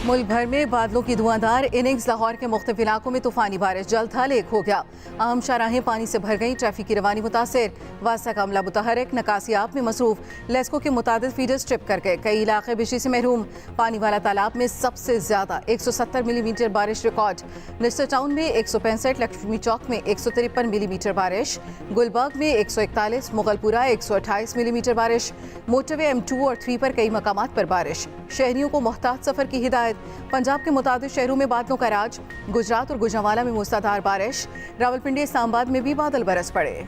मुल्क भर में बादलों की धुआंधार इनिंग्स। लाहौर के मुख्तलिफ इलाकों में तूफानी बारिश, जल थल एक हो गया। अहम शाहराहें पानी से भर गईं, ट्रैफिक की रवानी मुतासिर। वास्ता का अमला मुतहरक, नकासियाब में मसरूफ। लेस्को के मुतादिद फीडर्स ट्रिप कर गए, कई इलाके बिजली से महरूम। पानी वाला तालाब में सबसे ज्यादा 170 मिलीमीटर बारिश रिकॉर्ड। निस्टर टाउन में 165, लक्ष्मी चौक में 153 मिलीमीटर बारिश, गुलबर्ग में 141, मुगलपुरा 128 मिलीमीटर बारिश। मोटरवे M2 और 3 पर कई मकामात पर बारिश। शहरियों को मोहतात सफर की हिदायत। पंजाब के मुताबिक शहरों में बादलों का राज। गुजरात और गुजरांवाला में मूसलाधार बारिश। रावलपिंडी इस्लामाबाद में भी बादल बरस पड़े।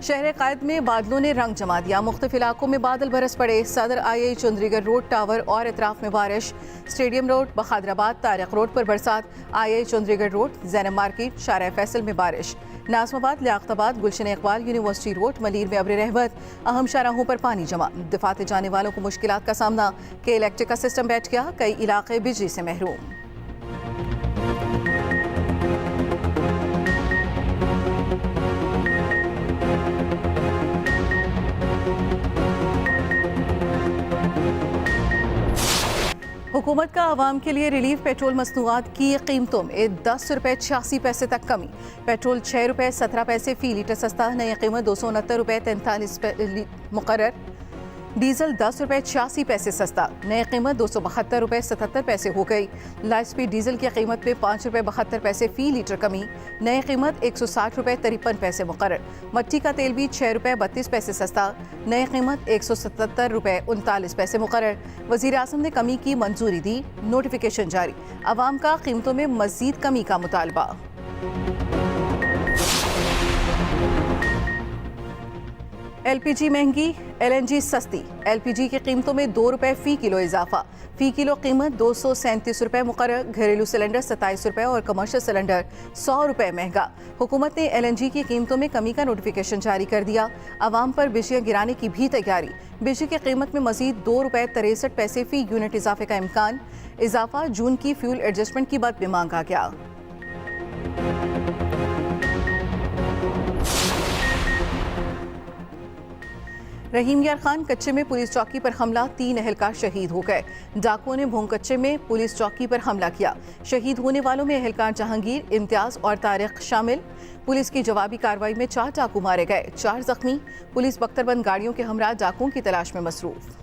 शहर कायद में बादलों ने रंग जमा दिया, मुख्तलिफ इलाकों में बादल बरस पड़े। सदर आई चुंदरीगढ़ रोड, टावर और इतराफ में बारिश। Stadium road, Bahadurabad, Tariq road पर बरसात। I Chundrigar road, Zainab market, Shahrah Faisal में बारिश। नाजमाबाद, लियाकताबाद, गुलशन इकबाल, यूनिवर्सिटी रोड, मलीर में अब्र रहमत। अहम शाहराहों पर पानी जमा, दफाते जाने वालों को मुश्किलात का सामना। के इलेक्ट्रिक का सिस्टम बैठ गया, कई इलाके बिजली से महरूम। हुकूमत का आवाम के लिए रिलीफ। पेट्रोल मसनूआत की कीमतों में 10 रुपये 86 पैसे तक कमी। पेट्रोल 6 रुपये 17 पैसे फी लीटर सस्ता, नई कीमत 269 रुपये 43 मुकर्रर। डीजल 10 रुपये 86 पैसे सस्ता, नई कीमत 272 रुपये 77 पैसे हो गई। लाइट स्पीड डीजल की कीमत में 5 रुपये 72 पैसे फी लीटर कमी, नई कीमत 160 रुपये 53 पैसे मुकर्रर। मट्टी का तेल भी 6 रुपये 32 पैसे सस्ता, नई कीमत 177 रुपये 39 पैसे मुकर्रर। वज़ीर आज़म ने कमी की मंजूरी दी, नोटिफिकेशन जारी। अवाम का कीमतों में मज़ीद कमी का मुतालबा। LPG महंगी, LNG सस्ती। LPG की कीमतों में 2 रुपये फ़ी किलो इजाफा, फ़ी किलो कीमत 237 रुपये मुकर्रर। घरेलू सिलेंडर 27 रुपये और कमर्शियल सिलेंडर 100 रुपये महंगा। हुकूमत ने LNG की कीमतों में कमी का नोटिफिकेशन जारी कर दिया। आवाम पर बिजलियाँ गिराने की भी तैयारी। बिजली की कीमत में मजीद 2 रुपये 63 पैसे फ़ी यूनिट इजाफे का इम्कान। इजाफा जून की फ्यूल एडजस्टमेंट की बाद भी मांगा गया। रहीम यार खान कच्चे में पुलिस चौकी पर हमला, 3 एहलकार शहीद हो गए। डाकुओं ने भोंग कच्चे में पुलिस चौकी पर हमला किया। शहीद होने वालों में एहलकार जहांगीर, इम्तियाज और तारिक शामिल। पुलिस की जवाबी कार्रवाई में 4 डाकू मारे गए, 4 जख्मी। पुलिस बख्तरबंद गाड़ियों के हमरा डाकुओं की तलाश में मसरूफ।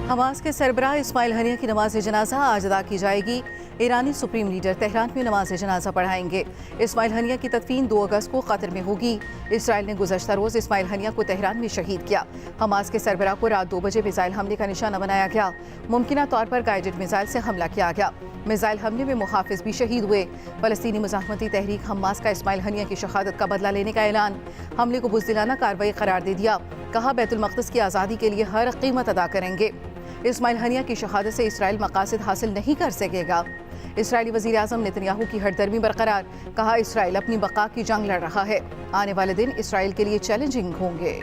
हमास के सरबराह इस्माइल हनिया की नमाज जनाजा आज अदा की जाएगी। ईरानी सुप्रीम लीडर तेहरान में नमाज जनाजा पढ़ाएंगे। इस्माइल हनिया की तदफीन 2 अगस्त को कतर में होगी। इसराइल ने गुज़श्ता रोज़ इस्माइल हनिया को तेहरान में शहीद किया। हमास के सरबराह को रात 2 बजे मिसाइल हमले का निशाना बनाया गया। मुमकिना तौर पर गाइडेड मिसाइल से हमला किया गया। मिसाइल हमले में मुहाफिज भी शहीद हुए। फ़लस्तीनी मुज़ाहमती तहरीक हमास का इस्माइल हनिया की शहादत का बदला लेने का ऐलान। हमले को बुज़दिलाना कार्रवाई करार दे दिया। कहा बैतुल मक़दस की आज़ादी के लिए हर कीमत अदा करेंगे। इस्माइल हनिया की शहादत से इसराइल मकासद हासिल नहीं कर सकेगा। इसराइली वज़ीर आज़म नेतन्याहू की हरदर्मी बरकरार। कहा इसराइल अपनी बका की जंग लड़ रहा है। आने वाले दिन इसराइल के लिए चैलेंजिंग होंगे।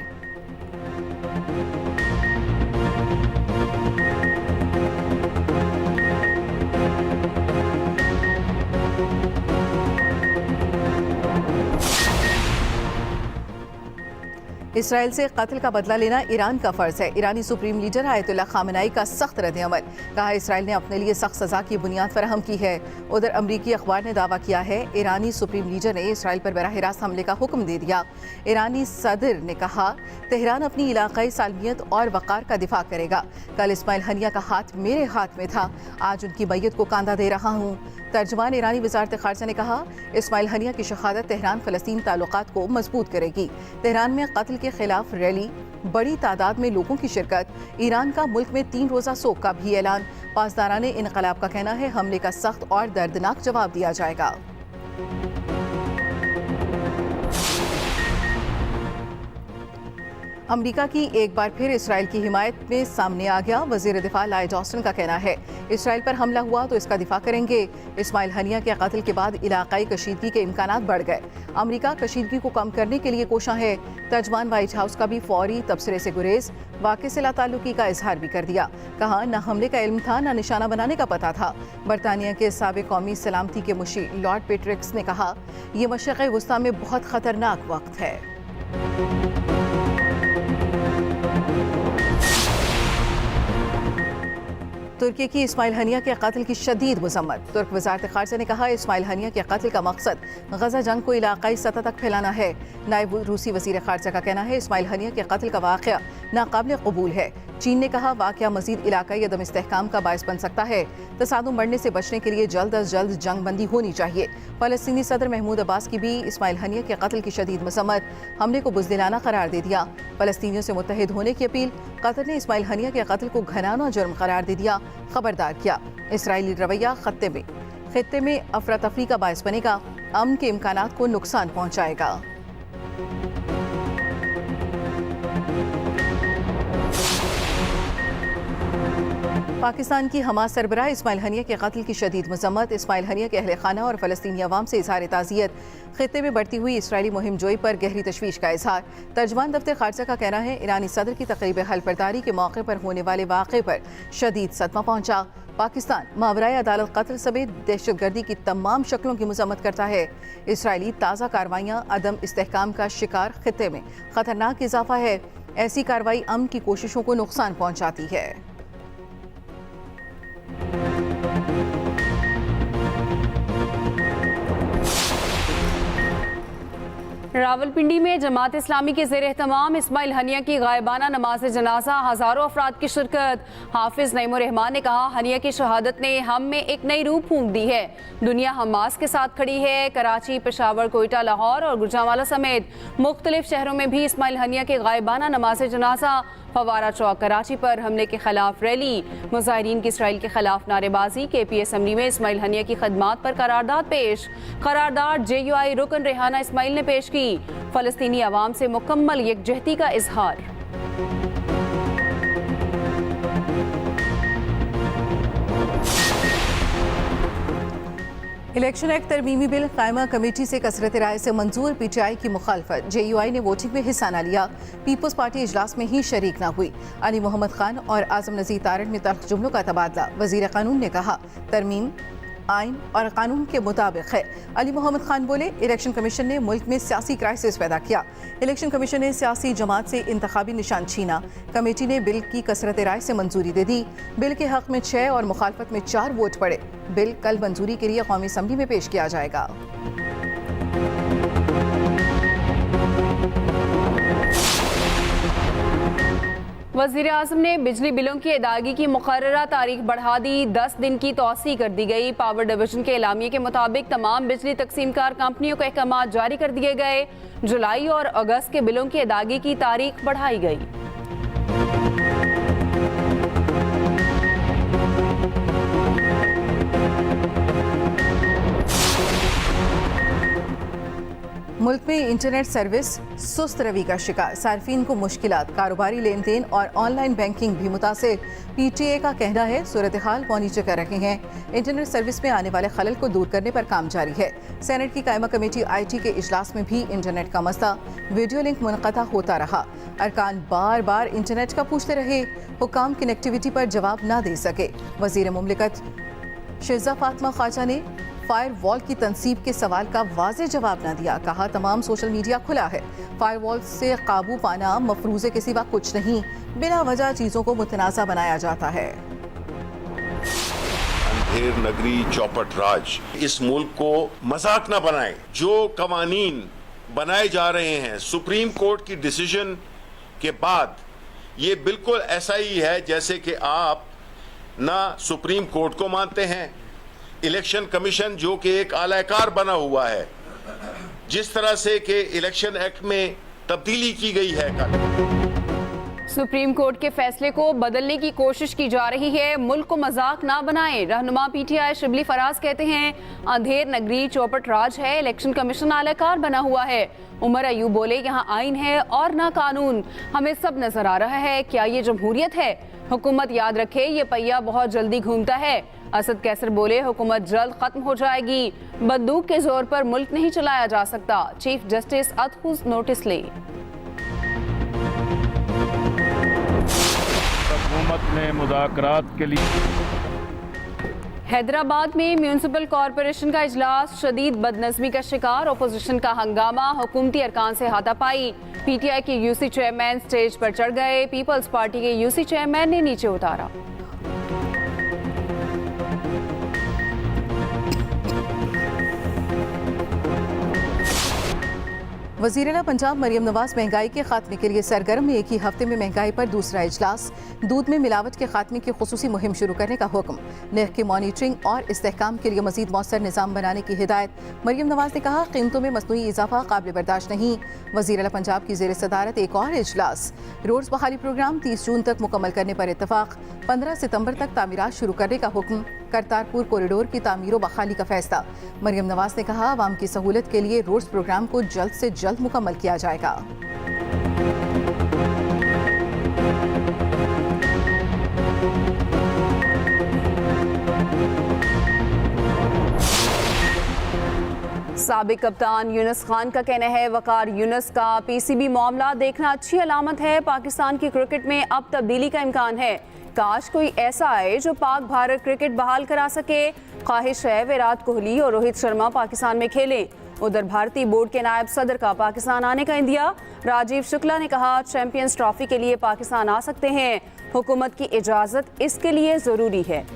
इसराइल से कत्ल का बदला लेना ईरान का फर्ज है। ईरानी सुप्रीम लीडर आयतुल्लाह खामेनेई का सख्त रद्द-ए-अमल। कहा इसराइल ने अपने लिए सख्त सजा की बुनियाद फराहम की है। उधर अमरीकी अखबार ने दावा किया है ईरानी सुप्रीम लीडर ने इसराइल पर बराह रास्त हमले का हुक्म दे दिया। ईरानी सदर ने कहा तेहरान अपनी इलाकाई सालमियत और वक़ार का दिफा करेगा। कल इस्माइल हनिया का हाथ मेरे हाथ में था, आज उनकी मैयत को कांधा दे रहा हूँ। तर्जमान ईरानी वज़ारत ख़ारजा ने कहा इस्माइल हनिया की शहादत तेहरान फ़लस्तीन ताल्लुकात को मजबूत करेगी। तेहरान में कत्ल के खिलाफ रैली, बड़ी तादाद में लोगों की शिरकत। ईरान का मुल्क में 3 रोज़ा सोग का भी ऐलान। पासदाराने इनकलाब का कहना है हमले का सख्त और दर्दनाक जवाब दिया जाएगा। अमेरिका की एक बार फिर इसराइल की हिमायत में सामने आ गया। वजीर दिफा लॉयड ऑस्टिन का कहना है इसराइल पर हमला हुआ तो इसका दिफा करेंगे। इस्माइल हनिया के कत्ल के बाद इलाकाई कशीदगी के इम्कानात बढ़ गए। अमेरिका कशीदगी को कम करने के लिए कोशा है। तर्जमान व्हाइट हाउस का भी फौरी तबसरे से गुरेज, वाक़े से लाताल्लुकी का इजहार भी कर दिया। कहा न हमले का इल्म था न निशाना बनाने का पता था। बरतानिया के साबिक कौमी सलामती के मुशी लॉर्ड पेट्रिक्स ने कहा यह मशरिक़ वस्ता में बहुत खतरनाक वक्त है। तुर्की की इस्माइल हनिया के कत्ल की शदीद मजम्मत। तुर्क वजारत खारजा ने कहा इस्माइल हनिया के कत्ल का मकसद गजा जंग को इलाकाई सतह तक फैलाना है। नायब रूसी वजीर खारजा का कहना है इस्माइल हनिया के कत्ल का वाक़या नाकाबिल कबूल है। चीन ने कहा वाक़या मजीद इलाकाई अदम इस्तेहकाम का बायस बन सकता है। तसादुम बढ़ने से बचने के लिए जल्द अज जल्द जंग बंदी होनी चाहिए। फ़लस्तीनी सदर महमूद अब्बास की भी इस्माइल हनिया के कत्ल की शदीद मजम्मत, हमले को बुज़दिलाना करार दे दिया। फ़लस्तीनियों से मुत्तहिद होने की अपील। कतर ने इस्माइल हनिया के कत्ल को घनाना जुर्म करार दे दिया, खबरदार किया। इसराइली रवैया खत्ते में अफरा तफरी का बायस बनेगा, अमन के इम्कानात को नुकसान पहुंचाएगा। पाकिस्तान की हमास सरबराह इस्माइल हनिया के कत्ल की शदीद मजम्मत। इस्माइल हनिया के अहले खाना और फ़लस्तीनी अवाम से इजहार ताज़ियत। खित्ते में बढ़ती हुई इसराइली मुहिम जोई पर गहरी तशवीश का इजहार। तर्जमान दफ्तर खारजा का कहना है ईरानी सदर की तकरीब हलफबरदारी के मौके पर होने वाले वाक़े पर शदीद सदमा पहुंचा। पाकिस्तान मावराए अदालत कत्ल समेत दहशतगर्दी की तमाम शक्लों की मजम्मत करता है। इसराइली ताज़ा कार्रवाइयाँ अदम इस्तेहकाम का शिकार खित्ते में खतरनाक इजाफा है। ऐसी कार्रवाई अमन की कोशिशों को नुकसान पहुँचाती है। रावलपिंडी में जमात इस्लामी के ज़ेर एहतमाम इस्माइल हनिया की गायबाना नमाज जनाजा, हज़ारों अफराद की शिरकत। हाफिज़ नईमुर रहमान ने कहा हनिया की शहादत ने हम में एक नई रूह फूंक दी है। दुनिया हमास के साथ खड़ी है। कराची, पेशावर, कोयटा, लाहौर और गुजरांवाला समेत मुख्तलिफ शहरों में भी इस्माइल हनिया के गायबाना नमाज जनाजा। फवारा चौक कराची पर हमले के खिलाफ रैली। मुजाहिरीन की इसराइल के खिलाफ नारेबाजी। KP असम्बली में इस्माइल हनिया की खदमात पर करारदाद पेश। करारदाद JUI रुकन रेहाना इस्माइल ने पेश की। फ़लस्तीनी अवाम से मुकम्मल यकजहती का इजहार। इलेक्शन एक्ट तरमीमी बिल कायमा कमेटी से कसरत राय से मंजूर। PTI की मुखालफत। JUI ने वोटिंग में हिस्सा न लिया। पीपल्स पार्टी इजलास में ही शरीक न हुई। अली मोहम्मद खान और आजम नज़ीर तारड़ में तल्ख जुमलों का तबादला। वजीर कानून ने कहा तरमीम आइन और कानून के मुताबिक है। अली मोहम्मद खान बोले इलेक्शन कमीशन ने मुल्क में सियासी क्राइसिस पैदा किया। इलेक्शन कमीशन ने सियासी जमात से इंतखाबी निशान छीना। कमेटी ने बिल की कसरत राय से मंजूरी दे दी। बिल के हक में 6 और मुखालफत में 4 वोट पड़े। बिल कल मंजूरी के लिए कौमी असम्बली में पेश किया जाएगा। वज़ीर आज़म ने बिजली बिलों की अदायगी की मुकर्ररा तारीख बढ़ा दी। 10 दिन की तौसी कर दी गई। पावर डिवीजन के एलामिये के मुताबिक तमाम बिजली तकसीमकार कंपनियों को अहकाम जारी कर दिए गए। जुलाई और अगस्त के बिलों की अदायगी की तारीख बढ़ाई गई। मुल्क में इंटरनेट सर्विस सुस्त रवि का शिकार। सार्फिन को मुश्किलात, कारोबारी लेन देन और ऑनलाइन बैंकिंग भी मुतासिर। PTA का कहना है सूरत हाल मॉनिटर कर रहे हैं। इंटरनेट सर्विस में आने वाले खलल को दूर करने पर काम जारी है। सेनेट की कायमा कमेटी IT के इजलास में भी इंटरनेट का मसला, वीडियो लिंक मुनक़ता होता रहा। अरकान बार बार इंटरनेट का पूछते रहे। हुकाम कनेक्टिविटी पर जवाब न दे सके। वज़ीर मुमलिकत शिज़ा फातिमा ख्वाजा ने फायर वॉल की तनसीब के सवाल का वाज़ेह जवाब न दिया। कहा तमाम सोशल मीडिया खुला है। फायर वॉल से काबू पाना मफरूज़े के सिवा कुछ नहीं। बिना वजह चीज़ों को मुतनाज़ा बनाया जाता है। अंधेर नगरी चौपट राज, इस मुल्क को मजाक न बनाएं। जो कवानीन बनाए जा रहे हैं सुप्रीम कोर्ट की डिसीजन के बाद, ये बिल्कुल ऐसा ही है जैसे कि आप ना सुप्रीम कोर्ट को मानते हैं। इलेक्शन कमीशन जो कि एक आलाकार बना हुआ है, जिस तरह से कि इलेक्शन एक्ट में तब्दीली की गई है कल। सुप्रीम कोर्ट के फैसले को बदलने की कोशिश की जा रही है, मुल्क को मजाक ना बनाएं। रहनुमा पीटीआई शिबली फराज कहते हैं अंधेर नगरी चौपट राज है, इलेक्शन कमीशन आलाकार बना हुआ है। उमर अयूब बोले यहाँ आइन है और ना कानून, हमें सब नजर आ रहा है, क्या ये जमहूरियत है? हुकूमत याद रखे ये पहिया बहुत जल्दी घूमता है। असद कैसर बोले हुकूमत जल्द खत्म हो जाएगी, बंदूक के जोर पर मुल्क नहीं चलाया जा सकता। चीफ जस्टिस अतहुज नोटिस ले। हुकूमत ने मुज़ाकरात के लिए हैदराबाद में म्यूनिसिपल कॉरपोरेशन का इजलास शदीद बदनज़मी का शिकार, अपोजिशन का हंगामा, हुकूमती अरकान से हाथापाई। पीटीआई के यूसी चेयरमैन स्टेज पर चढ़ गए, पीपल्स पार्टी के यूसी चेयरमैन ने नीचे उतारा। वज़ीर-ए-आला पंजाब मरियम नवाज महंगाई के खात्मे के लिए सरगर्म, एक ही हफ्ते में महंगाई पर दूसरा इजलास। दूध में मिलावट के खात्मे की खुसूसी मुहिम शुरू करने का हुक्म, नर्ख की मॉनिटरिंग और इस्तेहकाम के लिए मजीद मौसर निज़ाम बनाने की हिदायत। मरियम नवाज ने कहा कीमतों में मसनूई इजाफा काबिल बर्दाश्त नहीं। वज़ीर-ए-आला पंजाब की ज़ेर सदारत एक और इजलास। रोड्स बहाली प्रोग्राम 30 जून तक मुकम्मल करने पर इत्तफाक, 15 सितंबर तक तामीरात शुरू करने का हुक्म। करतारपुर कॉरिडोर की तामीर व बहाली का फैसला। मरियम नवाज ने कहा आवाम की सहूलत के लिए रोड्स प्रोग्राम को जल्द से जल्द मुकम्मल किया जाएगा। साबिक कप्तान यूनुस खान का कहना है वकार यूनुस का पीसीबी मामला देखना अच्छी अलामत है, पाकिस्तान की क्रिकेट में अब तब्दीली का इम्कान है। काश कोई ऐसा आए जो पाक भारत क्रिकेट बहाल करा सके। ख्वाहिश है विराट कोहली और रोहित शर्मा पाकिस्तान में खेलें। उधर भारतीय बोर्ड के नायब सदर का पाकिस्तान आने का इंदिया। राजीव शुक्ला ने कहा चैंपियंस ट्रॉफी के लिए पाकिस्तान आ सकते हैं, हुकूमत की इजाज़त इसके लिए ज़रूरी है।